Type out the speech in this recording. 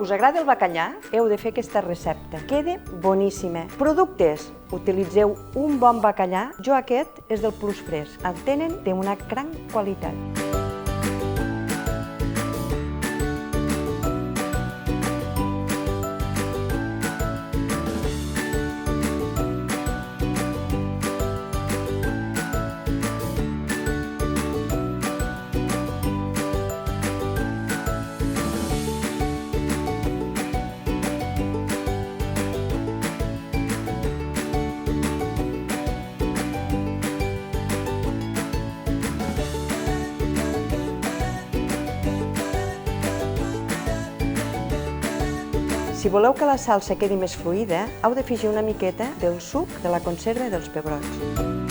us agrada el bacallà, heu de fer aquesta recepta. Queda boníssima. Productes. Utilitzeu un bon bacallà. Jo aquest és del Plus Fresc. El tenen d'una gran qualitat. Si voleu que la salsa quedi més fluida, heu d'afegir una miqueta del suc de la conserva dels pebrots.